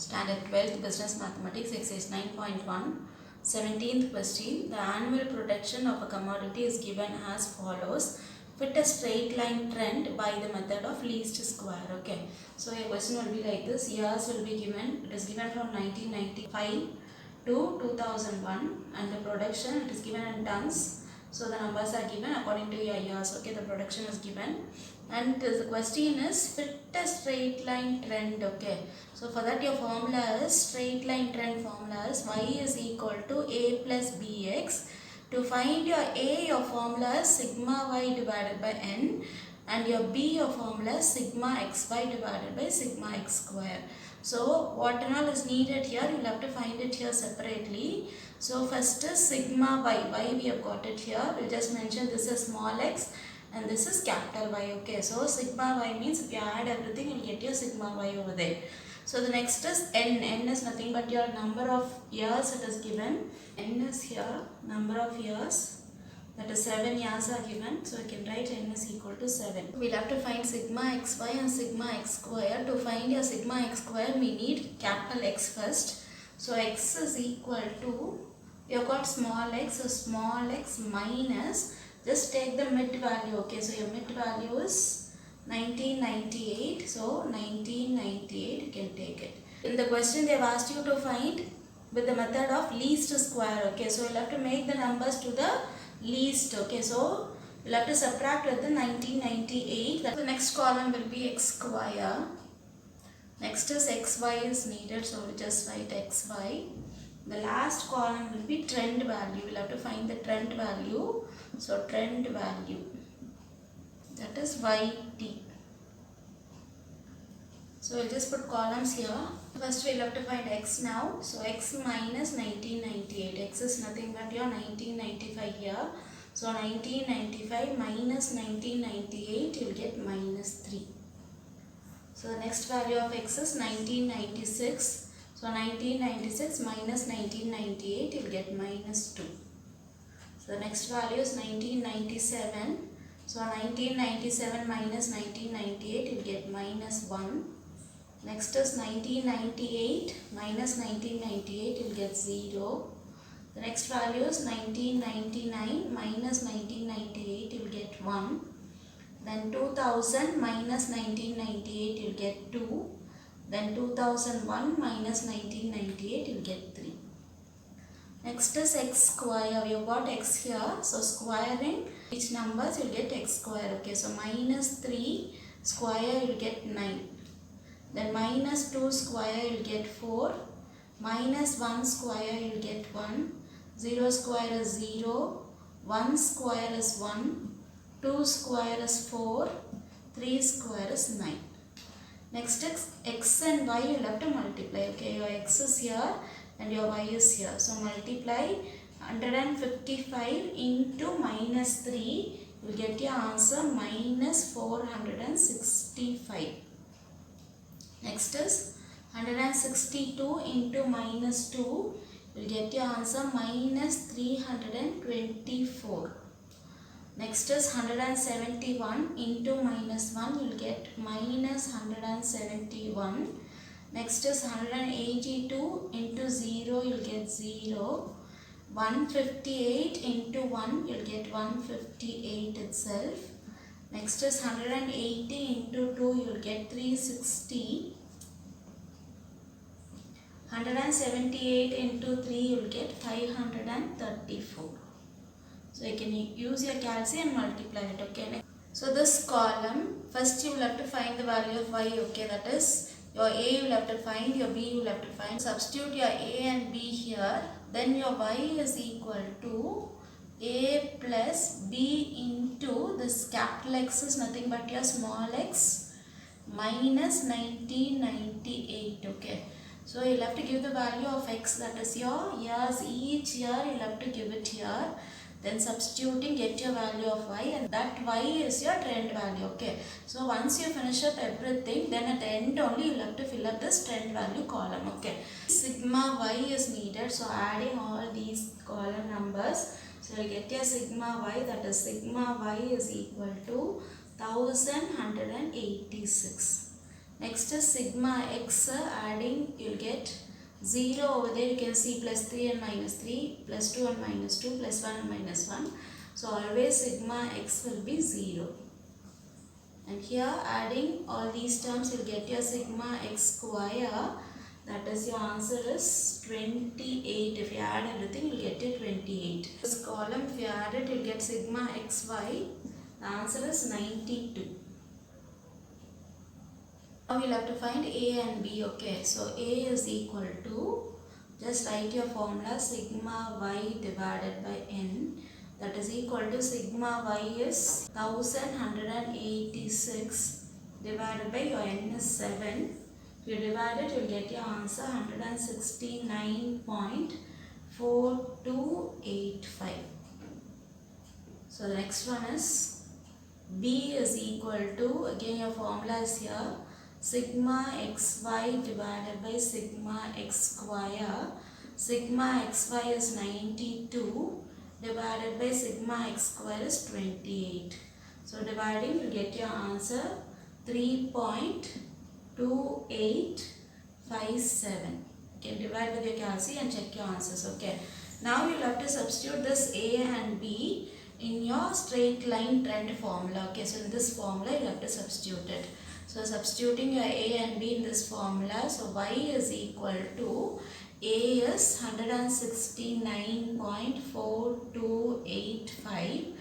Standard 12th Business Mathematics Exercise 9.1 17th question. The annual production of a commodity is given as follows. Fit a straight line trend by the method of least square. Okay. So a question will be like this. Years will be given. It is given from 1995 to 2001 and the production it is given in tons. So the numbers are given according to your years. Okay, the production is given and the question is fit a straight line trend. Okay, so for that your formula is straight line trend formula is y is equal to a plus bx. To find your a, your formula is sigma y divided by n, and your b, your formula is sigma xy divided by sigma x square. So what and all is needed here, you will have to find it here separately. So first is sigma y we have got it here. We'll just mention this is small x and this is capital Y. Okay, so sigma y means if you add everything you will get your sigma y over there. So the next is n. N is nothing but your number of years it is given. N is here, number of years, that is 7 years are given. So I can write n is equal to 7. We'll have to find sigma xy and sigma x square. To find your sigma x square we need capital X first. So x is equal to, you have got small x, so small x minus, just take the mid value. Okay, so your mid value is 1998. So 1998 you can take it. In the question they have asked you to find with the method of least square. Okay, so you'll have to make the numbers to the least. Okay, so you'll have to subtract with the 1998. The next column will be x square. Next is xy is needed, so we'll just write xy. The last column will be trend value. We'll have to find the trend value. So trend value, that is yt. So we'll just put columns here. First we'll have to find x now. So x minus 1998. X is nothing but your 1995 here. So 1995 minus 1998 you'll get minus 3. So the next value of x is 1996. So 1996 minus 1998 you'll get minus 2. So the next value is 1997. So 1997 minus 1998 you'll get minus 1. Next is 1998 minus 1998 you'll get 0. The next value is 1999 minus 1998 you'll get 1. Then 2000 minus 1998 you'll get 2. Then 2001 minus 1998 you'll get 3. Next is x square. We have got x here. So squaring each numbers you'll get x square. Okay, so minus 3 square you'll get 9. Then minus 2 square you'll get 4. Minus 1 square you'll get 1. 0 square is 0. 1 square is 1. 2 square is 4. 3 square is 9. Next is x and y you'll have to multiply. Okay, your x is here and your y is here. So multiply 155 into minus 3. You will get your answer minus 465. Next is 162 into minus 2. You will get your answer minus 324. Next is 171 into minus 1. You will get minus 171. Next is 182 into 0, you will get 0. 158 into 1, you will get 158 itself. Next is 180 into 2, you will get 360. 178 into 3, you will get 534. So you can use your calculation and multiply it. Okay. So this column, first you will have to find the value of y. Okay, that is your a you will have to find, your b you will have to find. Substitute your a and b here. Then your y is equal to a plus b into this capital X is nothing but your small x minus 1998. Okay. So you will have to give the value of x, that is your years. Each year you will have to give it here. Then substituting, get your value of y, and that y is your trend value. Okay, so once you finish up everything, then at the end only you will have to fill up this trend value column. Okay, sigma y is needed, so adding all these column numbers, so you get your sigma y, that is sigma y is equal to 1186. Next is sigma x, adding you'll get 0 over there. You can see plus 3 and minus 3, plus 2 and minus 2, plus 1 and minus 1. So always sigma x will be 0. And here adding all these terms, you'll get your sigma x square. That is, your answer is 28. If you add everything, you'll get it 28. This column, if you add it, you'll get sigma xy. The answer is 92. Now we'll have to find a and b. Okay, so a is equal to, just write your formula, sigma y divided by n. That is equal to sigma y is 1186 divided by your n is 7. If you divide it, you will get your answer 169.4285. So the next one is b is equal to, again your formula is here, sigma xy divided by sigma x square. Sigma xy is 92 divided by sigma x square is 28. So dividing, you get your answer 3.2857. You can divide with your calci and check your answers. Okay. Now you'll have to substitute this a and b in your straight line trend formula. Okay. So in this formula, you'll have to substitute it. So substituting your a and b in this formula, so y is equal to, a is 169.4285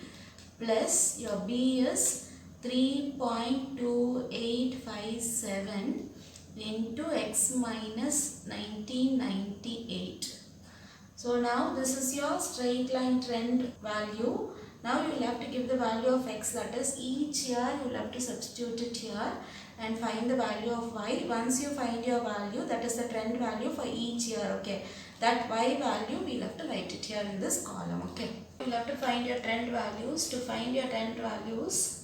plus your b is 3.2857 into x minus 1998. So now this is your straight line trend value. Now you will have to give the value of x, that is each year you will have to substitute it here and find the value of y. Once you find your value, that is the trend value for each year. Okay, that y value we will have to write it here in this column. Okay, you will have to find your trend values. To find your trend values,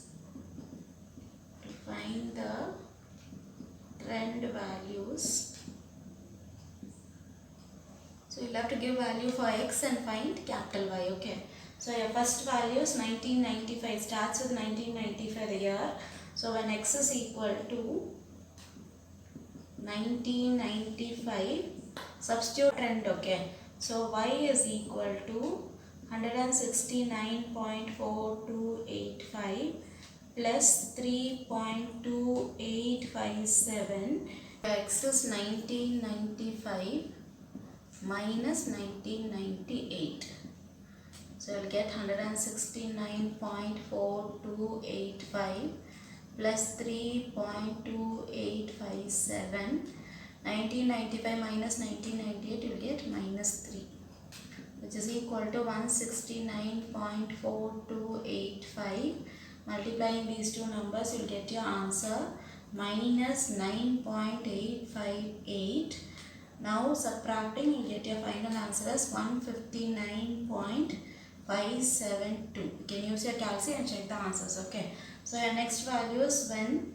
so you'll have to give value for x and find capital Y. Okay, so your first value is 1995, starts with 1995 the year. So when x is equal to 1995, substitute trend. Okay, so y is equal to 169.4285 plus 3.2857. X is 1995 minus 1998. So you'll get 169.4285 plus 3.2857. 1995 minus 1998, you will get minus 3, which is equal to 169.4285. Multiplying these two numbers, you will get your answer minus 9.858. Now subtracting, you will get your final answer as 159.572. You can use your calci and check the answers. Okay. So your next value is when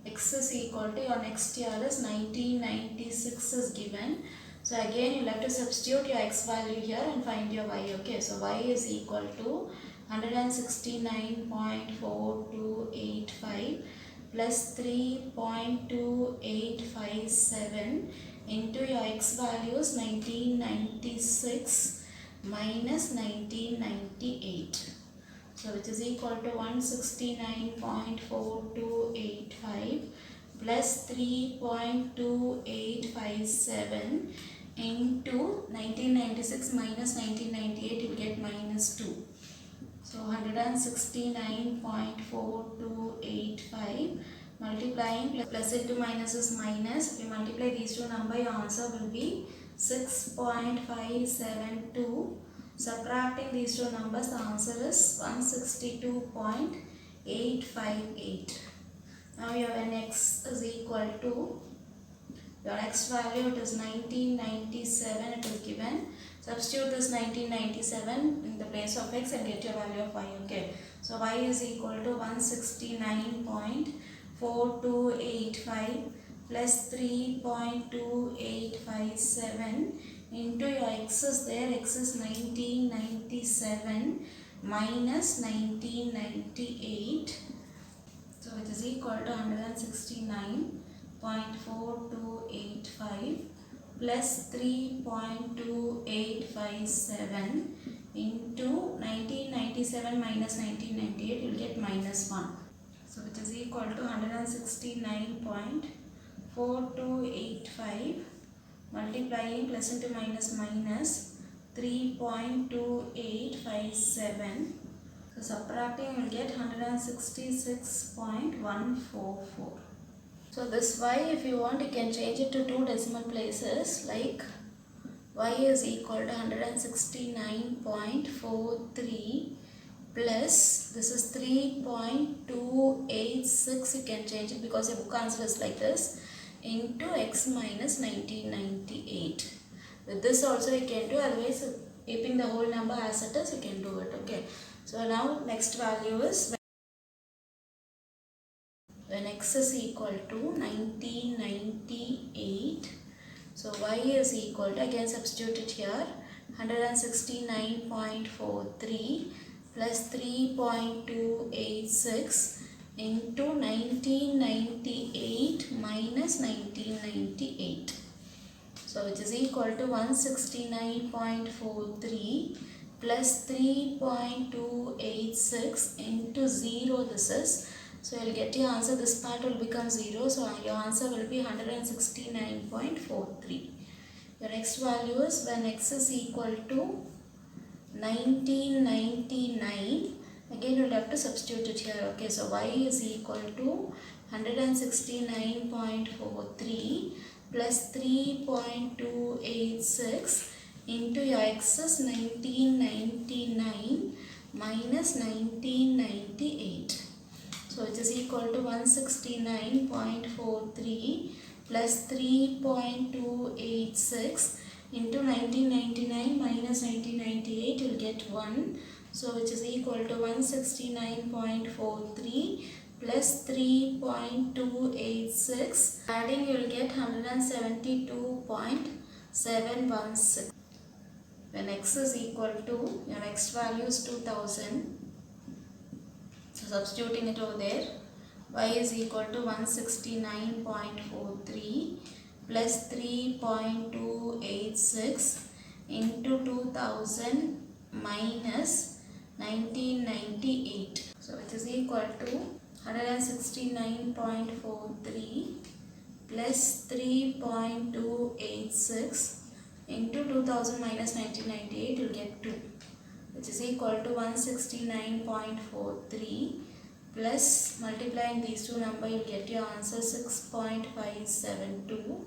x is equal to, your next year is 1996 is given. So again you will have to substitute your x value here and find your y. Okay, so y is equal to 169.4285 plus 3.2857 into your x values 1996 minus 1998. So which is equal to 169.4285 plus 3.2857 into 1996 minus 1998, you will get minus 2. So 169.4285 multiplying, plus into minus is minus. If you multiply these two numbers, your answer will be 6.572. Subtracting these two numbers, the answer is 162.858. Now your x is equal to, your x value, it is 1997, it is given. Substitute this 1997 in the place of x and get your value of y. Okay, so y is equal to 169.4285 plus 3.2857 into your x is there, x is 1997 minus 1998 So which is equal to 169.4285 plus 3.2857 into 1997 minus 1998, you will get minus 1. So which is equal to 169.4285 multiplying plus into minus minus 3.2857. So subtracting you will get 166.144. So this y, if you want, you can change it to two decimal places, like y is equal to 169.43 plus this is 3.286, you can change it because your book answer is like this, into x minus 1998. With this also you can do, otherwise keeping the whole number as it is, you can do it. Okay. So now next value is when x is equal to 1998. So y is equal to, again substitute it here, 169.43 plus 3.286 into 1998 minus 1998. So which is equal to 169.43 plus 3.286 into 0 this is. So you will get your answer, this part will become 0. So your answer will be 169.43. Your next value is when x is equal to 1999. Again you will have to substitute it here. Okay, so y is equal to 169.43 plus 3.286 into your x is 1999 minus 1998. So which is equal to 169.43 plus 3.286 into 1999 minus 1998, you will get 1. So which is equal to 169.43 plus 3.286. Adding you will get 172.716. When x is equal to, your next value is 2000. So substituting it over there, y is equal to 169.43 plus 3.286 into 2000 minus 1998. So which is equal to 169.43 plus 3.286 into 2000 minus 1998, you will get 2. Which is equal to 169.43 plus multiplying these two numbers, you will get your answer 6.572.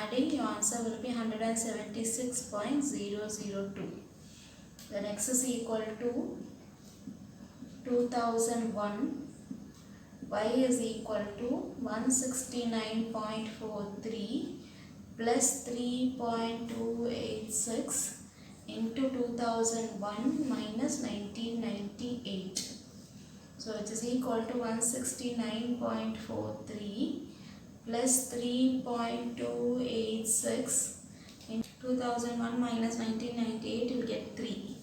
Adding, your answer will be 176.002. Then x is equal to 2001. Y is equal to 169.43 plus 3.286 into 2001 minus 1998. So it is equal to 169.43 plus 3.286 into 2001 minus 1998, you will get 3,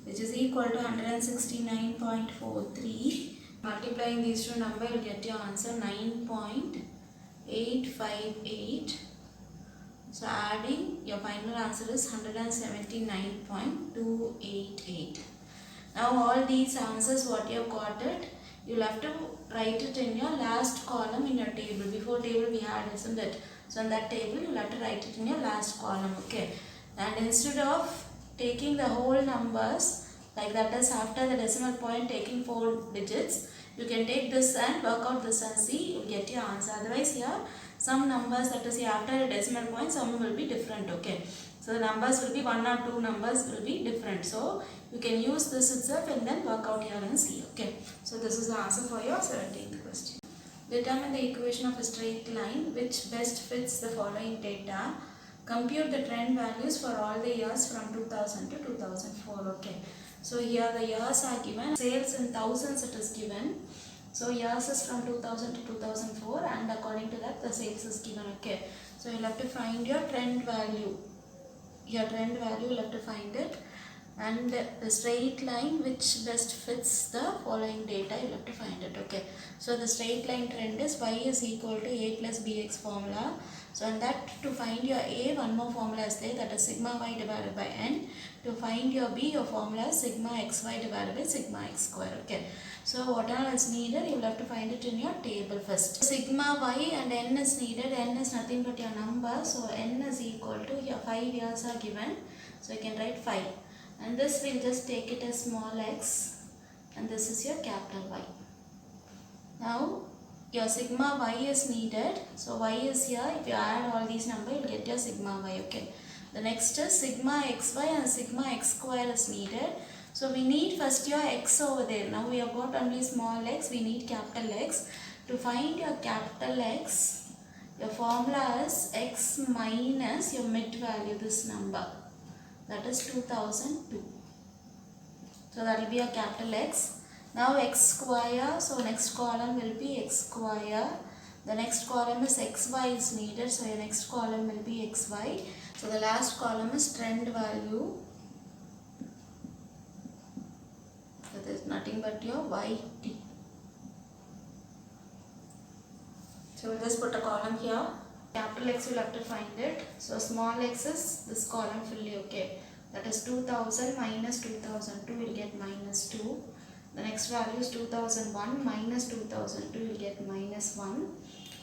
which is equal to 169.43. Multiplying these two numbers, you will get your answer 9.858. So adding, your final answer is 179.288. Now all these answers what you have got it, you will have to write it in your last column in your table. Before table we had, isn't it? So in that table you will have to write it in your last column. Okay. And instead of taking the whole numbers, like that is after the decimal point taking 4 digits, you can take this and work out this and see, you will get your answer. Otherwise here some numbers, that is here after a decimal point, some will be different. Okay. So the numbers will be 1 or 2 numbers will be different. So you can use this itself and then work out here and see. Okay. So this is the answer for your 17th question. Determine the equation of a straight line which best fits the following data. Compute the trend values for all the years from 2000 to 2004. Okay. So here the years are given. Sales in thousands it is given. So years is from 2000 to 2004 and according to that the sales is given. Okay. So you'll have to find your trend value. Your trend value you'll have to find it. and the straight line which best fits the following data, you have to find it. Okay, so the straight line trend is y is equal to a plus bx formula. So in that, to find your a, one more formula is there, that is sigma y divided by n. To find your b, your formula is sigma xy divided by sigma x square. Okay, so what all is needed, you will have to find it in your table first. Sigma y and n is needed. N is nothing but your number, so n is equal to, here 5 years are given, so you can write 5. And this we'll just take it as small x, and this is your capital Y. Now your sigma y is needed, so y is here. If you add all these numbers, you'll get your sigma y. Okay, the next is sigma xy and sigma x square is needed. So we need first your x over there. Now we have got only small x, we need capital X. To find your capital X, your formula is x minus your mid value, this number, that is 2002. So that will be a capital X. Now x square, so next column will be x square. The next column is xy is needed, so your next column will be xy. So the last column is trend value. That is nothing but your yt. So we'll just put a column here. Capital X will have to find it. So small x is this column fully. Okay, that is 2000 minus 2002, will get minus 2. The next value is 2001 minus 2002, will get minus 1.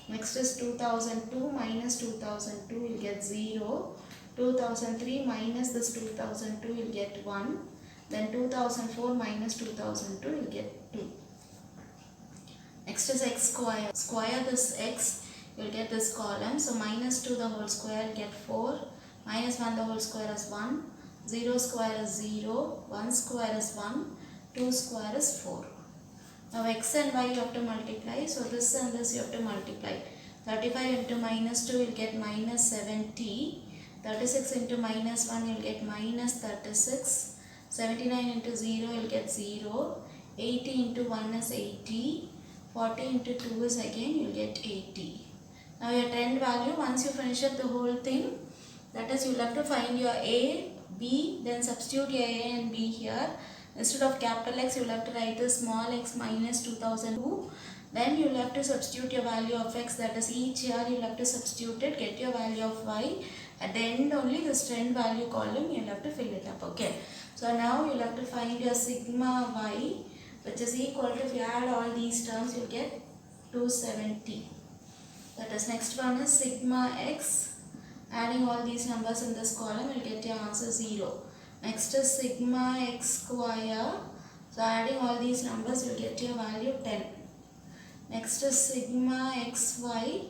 Next is 2002 minus 2002, will get 0. 2003 minus this 2002, will get 1. Then 2004 minus 2002, will get 2. Next is x square. Square this x, you will get this column. So minus 2 the whole square, will get 4. Minus 1 the whole square is 1. 0 square is 0. 1 square is 1. 2 square is 4. Now x and y you have to multiply. So this and this you have to multiply. 35 into minus 2 will get minus 70. 36 into minus 1 you will get minus 36. 79 into 0 you will get 0. 80 into 1 is 80. 40 into 2 is again you will get 80. Now your trend value, once you finish up the whole thing, that is you will have to find your A, B, then substitute your A and B here. Instead of capital X, you will have to write the small x minus 2002. Then you will have to substitute your value of x, that is each year you will have to substitute it, get your value of y. At the end only this trend value column you will have to fill it up. Okay. So now you will have to find your sigma y, which is equal to, if you add all these terms, you will get 270. That is, next one is sigma x. Adding all these numbers in this column, you will get your answer 0. Next is sigma x square. So adding all these numbers, you will get your value 10. Next is sigma xy.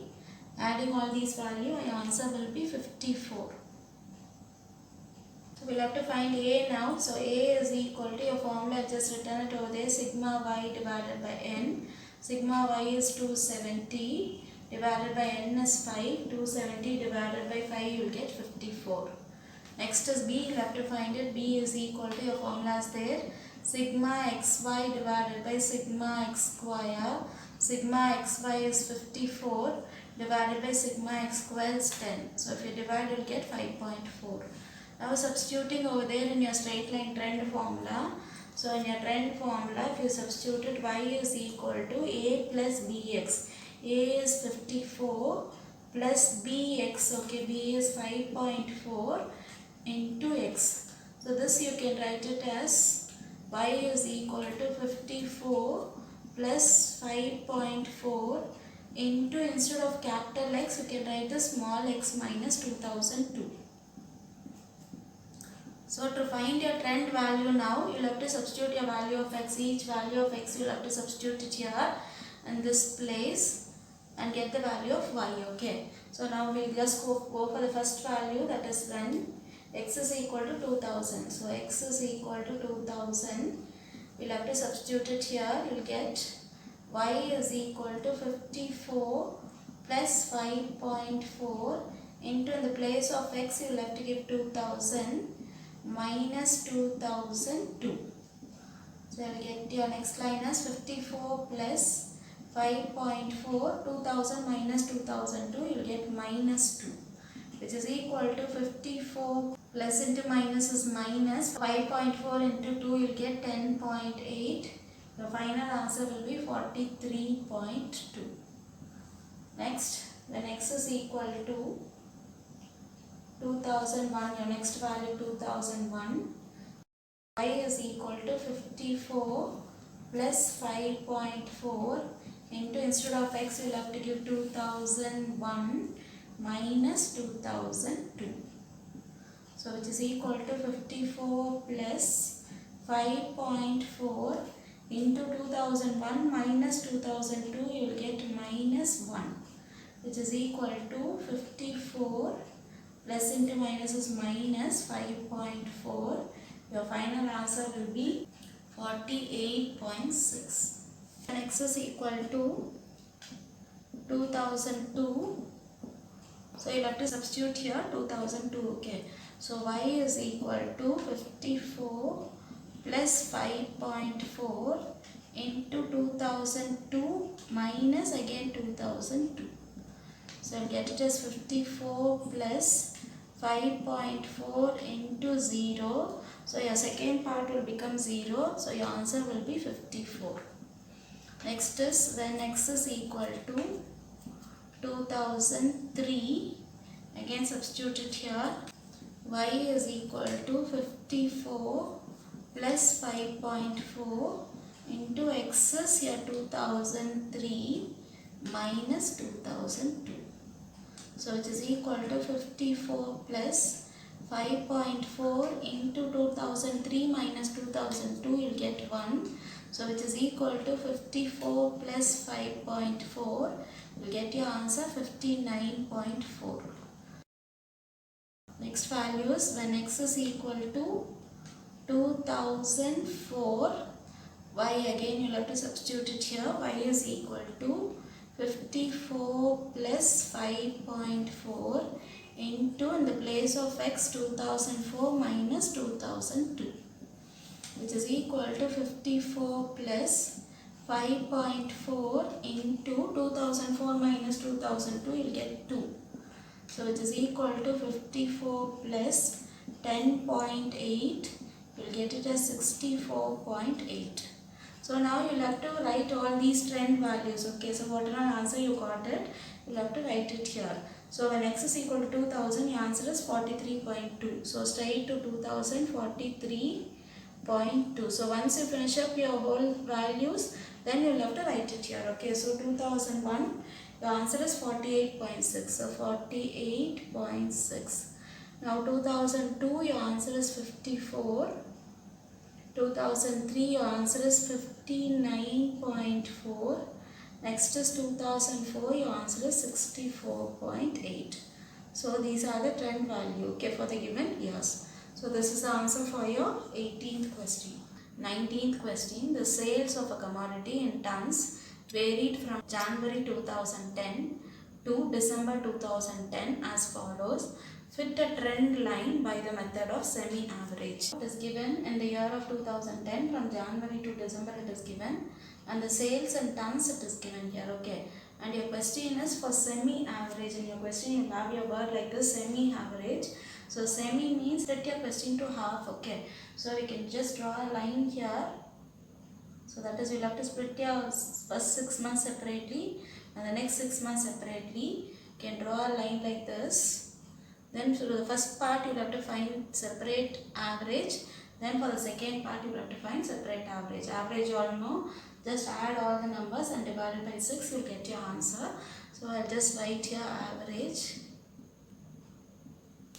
Adding all these values, your answer will be 54. So we'll have to find A now. So A is equal to, your formula, just written it over there, sigma y divided by n. Sigma y is 270 divided by n is 5. 270 divided by 5, you will get 54. Next is B, you have to find it. B is equal to, your formula is there, sigma xy divided by sigma x square. Sigma xy is 54 divided by sigma x square is 10. So if you divide, you will get 5.4. Now substituting over there in your straight line trend formula. So in your trend formula, if you substituted y is equal to a plus bx. A is 54 plus bx. Okay, b is 5.4 into x. So this you can write it as y is equal to 54 plus 5.4 into, instead of capital X, you can write the small x minus 2002. So to find your trend value now, you will have to substitute your value of x. Each value of x you will have to substitute it here in this place and get the value of y. Okay. So now we will just go for the first value, that is when x is equal to 2000. So x is equal to 2000. We will have to substitute it here. You will get y is equal to 54 plus 5.4 into, in the place of x you will have to give 2000 minus 2002. So you will get your next line as 54 plus 5.4, 2000 minus 2002, you will get minus 2, which is equal to 54 plus into minus is minus 5.4 into 2 you will get 10.8. The final answer will be 43.2. Next, when x is equal to 2001, your next value 2001, y is equal to 54 plus 5.4 into, instead of x you will have to give 2001 minus 2002. So which is equal to 54 plus 5.4 into 2001 minus 2002, you will get minus 1, which is equal to 54 plus into minus is minus 5.4. Your final answer will be 48.6. And x is equal to 2002. So you have to substitute here 2002. Okay. So y is equal to 54 plus 5.4 into 2002 minus again 2002. So I'll get it as 54 plus 5.4 into 0. So your second part will become 0. So your answer will be 54. Next is when x is equal to 2003. Again substitute it here. Y is equal to 54 plus 5.4 into x is here 2003 minus 2002. So it is equal to 54 plus 5.4 into 2003 minus 2002, you will get 1. So which is equal to 54 plus 5.4, you will get your answer 59.4. Next value is when x is equal to 2004, y again you will have to substitute it here. Y is equal to 54 plus 5.4 into, in the place of x, 2004 minus 2002, which is equal to 54 plus 5.4 into 2004 minus 2002, you will get 2. So which is equal to 54 plus 10.8, you will get it as 64.8. So now you will have to write all these trend values. Okay, so whatever answer you got it, you will have to write it here. So when x is equal to 2000, your answer is 43.2. So straight to 2000, 43.2. So once you finish up your whole values, then you will have to write it here. Okay, so 2001, your answer is 48.6. So 48.6. Now 2002, your answer is 54. 2003, your answer is 59.4. Next is 2004, your answer is 64.8. So these are the trend value, okay, for the given years. So this is the answer for your 18th question. 19th question, the sales of a commodity in tons varied from January 2010 to December 2010 as follows. Fit a trend line by the method of semi-average. It is given in the year of 2010 from January to December it is given, and the sales in tons it is given here. Okay, and your question is for semi-average. In your question you have your word like this, semi-average. So semi means split your question to half. Okay, so we can just draw a line here. So that is, you will have to split your first 6 months separately and the next 6 months separately. You can draw a line like this. Then for the first part you will have to find separate average. Then for the second part you will have to find separate average. Average you all know. Just add all the numbers and divide it by 6, you will get your answer. So I will just write here average.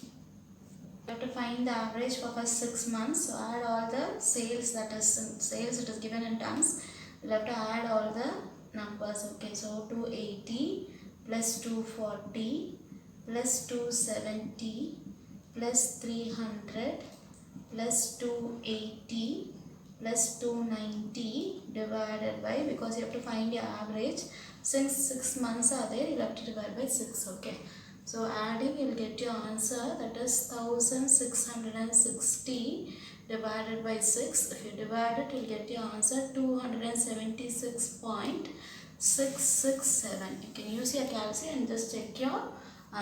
You have to find the average for first 6 months. So add all the sales, that is sales it is given in tons. You will have to add all the numbers. Okay, so 280 plus 240 plus 270 plus 300 plus 280 plus 290 divided by, because you have to find your average. Since 6 months are there, you have to divide by 6. Okay, so adding you will get your answer, that is 1660 divided by 6. If you divide it, you will get your answer 276.667. You can use your calculator and just check your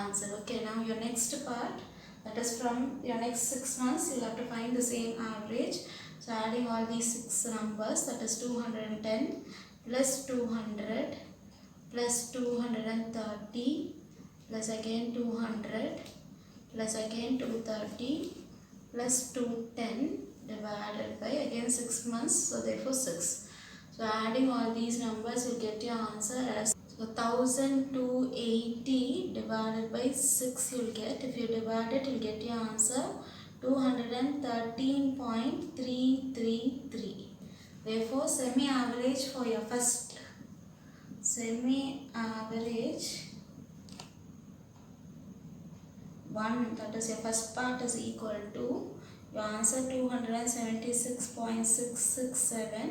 answer. Okay, now your next part, that is from your next 6 months, you'll have to find the same average. So adding all these 6 numbers, that is 210 plus 200 plus 230 plus again 200 plus again 230 plus 210 divided by again 6 months, so therefore 6. So adding all these numbers, you get your answer as 1280 divided by 6 you'll get. If you divide it, you'll get your answer 213.333. Therefore, semi-average for your first semi-average 1, that is your first part, is equal to your answer 276.667,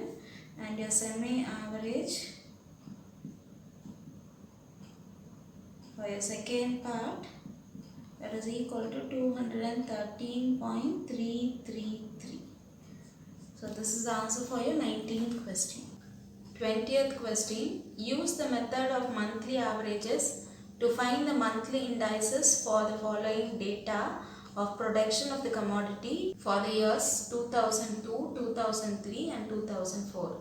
and your semi-average for your second part, that is equal to 213.333. So this is the answer for your 19th question. 20th question, use the method of monthly averages to find the monthly indices for the following data of production of the commodity for the years 2002, 2003 and 2004.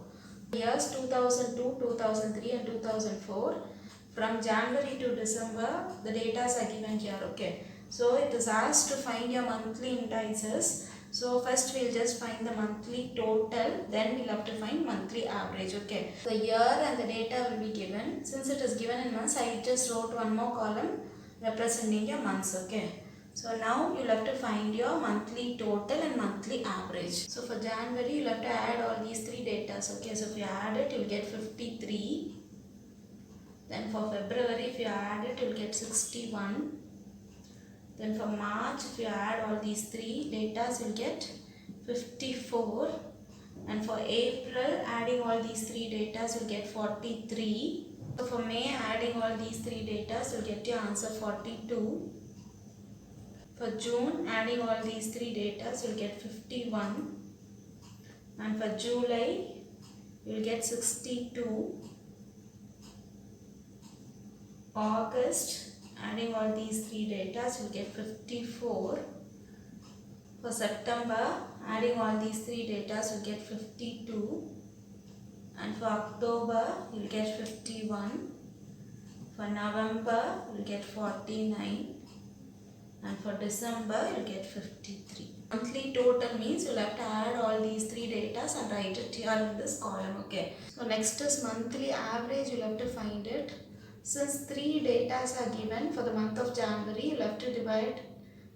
Years 2002, 2003 and 2004, from January to December, the data are given here. Okay, so it is asked to find your monthly indices. So first we'll just find the monthly total, then we'll have to find monthly average. Okay, the year and the data will be given. Since it is given in months, I just wrote one more column representing your months. Okay, so now you'll have to find your monthly total and monthly average. So for January, you'll have to add all these 3 data. Okay, so if you add it, you'll get 53. Then for February, if you add it, you'll get 61. Then for March, if you add all these 3 data, you'll get 54. And for April, adding all these 3 data, you'll get 43. So for May, adding all these 3 data, you'll get your answer 42. For June, adding all these 3 data, you'll get 51. And for July, you'll get 62. August, adding all these 3 data, you'll get 54. For September, adding all these 3 data, you'll get 52. And for October, you'll get 51. For November, you'll get 49. And for December, you'll get 53. Monthly total means you'll have to add all these 3 data and write it here in this column. Okay. So next is monthly average, you'll have to find it. Since 3 data are given for the month of January, you'll have to divide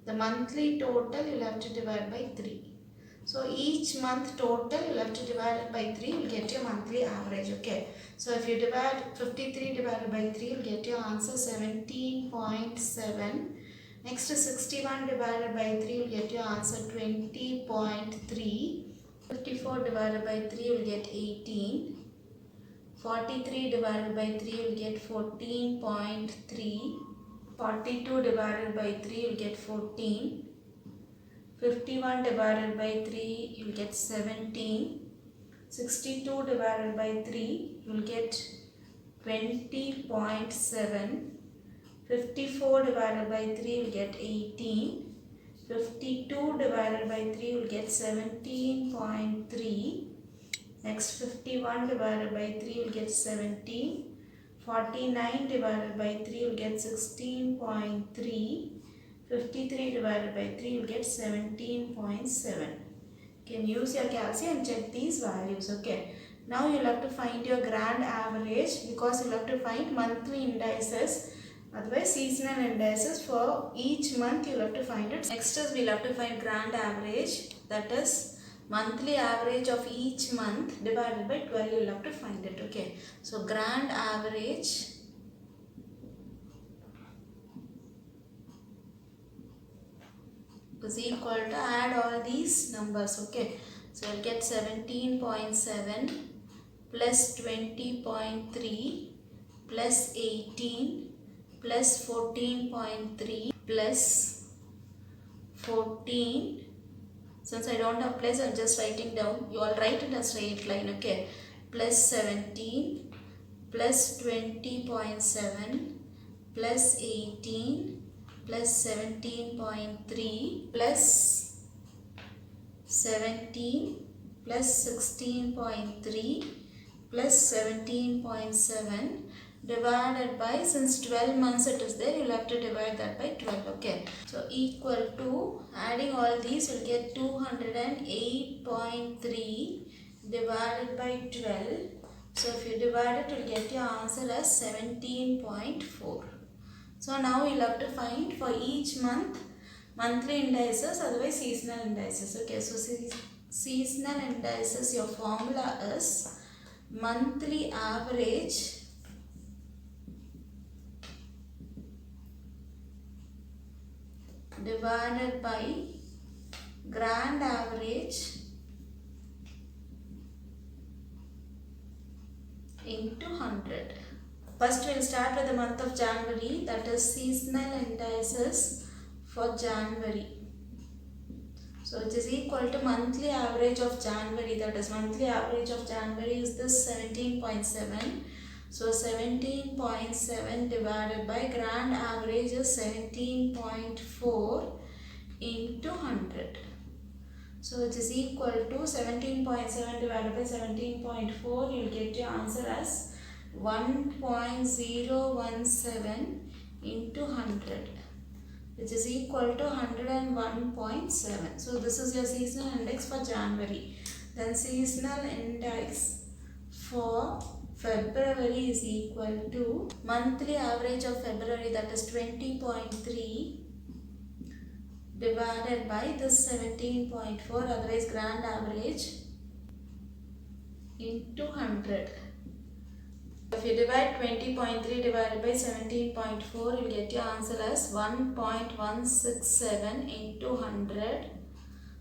the monthly total, you'll have to divide by 3. So each month total, you'll have to divide it by 3, you'll get your monthly average. Okay. So if you divide 53 divided by 3, you'll get your answer 17.7. Next is 61 divided by 3, you'll get your answer 20.3. 54 divided by 3, you'll get 18. 43 divided by 3, you'll get 14.3. 42 divided by 3, you'll get 14. 51 divided by 3, you'll get 17. 62 divided by 3, you'll get 20.7. 54 divided by 3, you'll get 18. 52 divided by 3, you'll get 17.3. Next 51 divided by 3, you'll get 17. 49 divided by 3, you'll get 16.3. 53 divided by 3, you'll get 17.7. You can use your calculation and check these values. Okay. Now you'll have to find your grand average, because you'll have to find monthly indices, otherwise seasonal indices. For each month you'll have to find it. Next is we'll have to find grand average, that is monthly average of each month divided by 12, you'll have to find it. Okay, so grand average is equal to, add all these numbers. Okay, so you'll get 17.7 plus 20.3 plus 18 plus 14.3 plus 14. Since I don't have plus, I'm just writing down. You all write it as straight line. Okay, plus 17 plus 20.7 plus 18 plus 17.3 plus 17 plus 16.3 plus 17.7 divided by, since 12 months it is there, you will have to divide that by 12. Okay, so equal to, adding all these you will get 208.3 divided by 12. So if you divide it, you will get your answer as 17.4. So now you will have to find for each month monthly indices, otherwise seasonal indices. Okay, so seasonal indices, your formula is monthly average divided by grand average into 100. First we will start with the month of January, that is seasonal indices for January. So it is equal to monthly average of January, that is monthly average of January is this 17.7. So 17.7 divided by grand average is 17.4 into 100. So it is equal to 17.7 divided by 17.4, you will get your answer as 1.017 into 100, which is equal to 101.7. So this is your seasonal index for January. Then seasonal index for February is equal to monthly average of February, that is 20.3 divided by this 17.4, otherwise grand average, into 100. If you divide 20.3 divided by 17.4, you will get your answer as 1.167 into 100.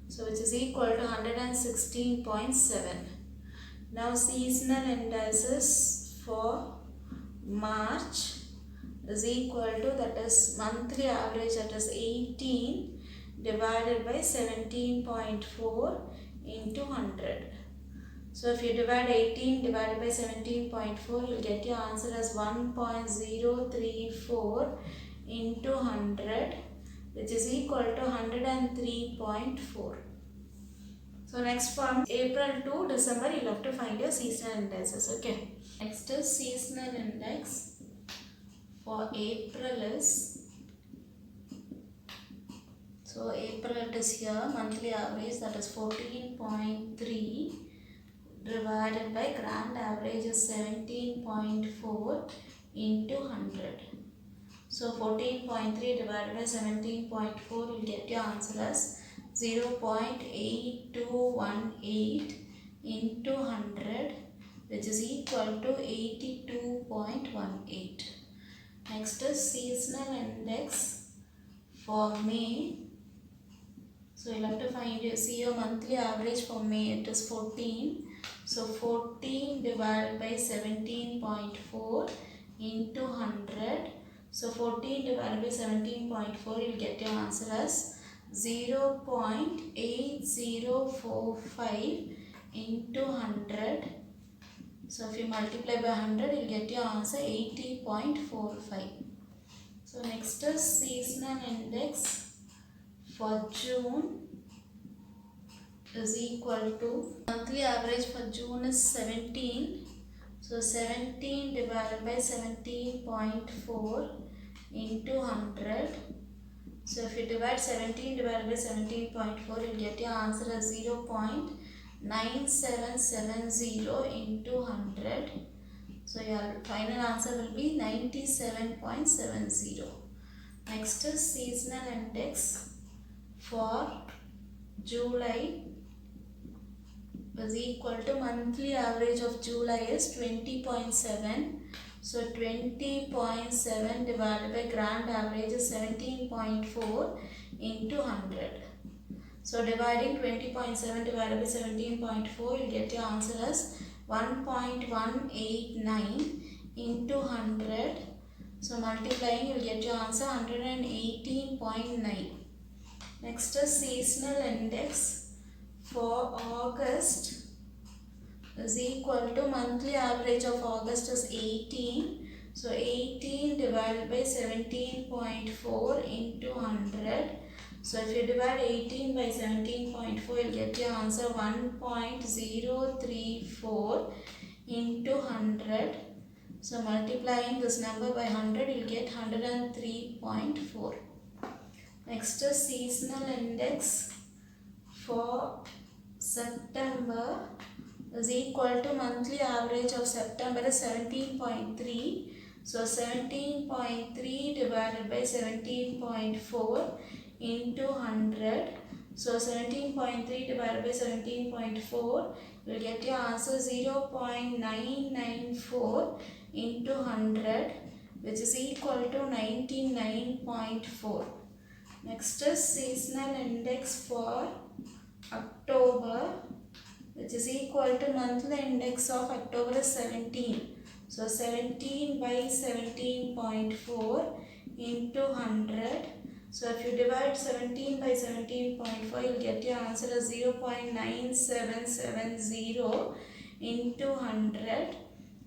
So which is equal to 116.7. Now seasonal indices for March is equal to, that is monthly average, that is 18 divided by 17.4 into 100. So if you divide 18 divided by 17.4, you will get your answer as 1.034 into 100, which is equal to 103.4. So next from April to December, you will have to find your seasonal indices. Okay. Next is seasonal index for April is, so April it is here, monthly average, that is 14.3 divided by grand average is 17.4 into 100. So 14.3 divided by 17.4, you will get your answer as 0.8218 into 100, which is equal to 82.18. Next is seasonal index for May. So you will have to find, see your monthly average for May, it is 14. So 14 divided by 17.4 into 100. So 14 divided by 17.4, you will get your answer as 0.8045 into 100. So if you multiply by 100, you will get your answer 80.45. So next is seasonal index for June is equal to, monthly average for June is 17. So 17 divided by 17.4 into 100. So if you divide 17 divided by 17.4, you will get your answer as 0.9770 into 100. So your final answer will be 97.70. Next is seasonal index for July is equal to, monthly average of July is 20.7. So 20.7 divided by grand average is 17.4 into 100. So dividing 20.7 divided by 17.4, you get your answer as 1.189 into 100. So multiplying, you will get your answer 118.9. Next is seasonal index for August is equal to, monthly average of August is 18. So 18 divided by 17.4 into 100. So if you divide 18 by 17.4, you'll get your answer 1.034 into 100. So multiplying this number by 100, you'll get 103.4. Next is seasonal index for September is equal to monthly average of September is 17.3. So 17.3 divided by 17.4 into 100. So 17.3 divided by 17.4, you will get your answer 0.994 into 100, which is equal to 99.4. Next is seasonal index for October, which is equal to monthly index of October is 17. So 17 by 17.4 into 100. So if you divide 17 by 17.4, you will get your answer as 0.9770 into 100.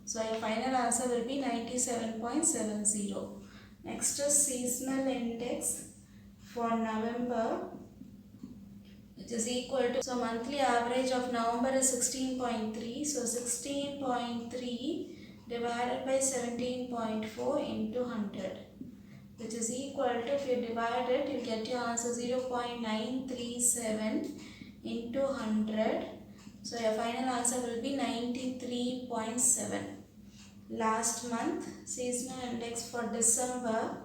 So your final answer will be 97.70. Next is seasonal index for November, which is equal to, so monthly average of November is 16.3. So 16.3 divided by 17.4 into 100, which is equal to, if you divide it, you get your answer 0.937 into 100. So your final answer will be 93.7. Last month, seasonal index for December,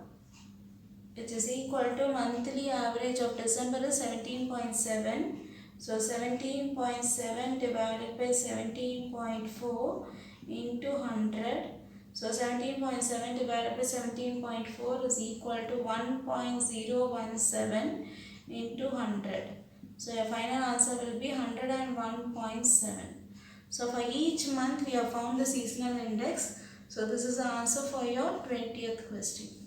which is equal to monthly average of December is 17.7. So 17.7 divided by 17.4 into 100. So 17.7 divided by 17.4 is equal to 1.017 into 100. So your final answer will be 101.7. So for each month we have found the seasonal index. So this is the answer for your 20th question.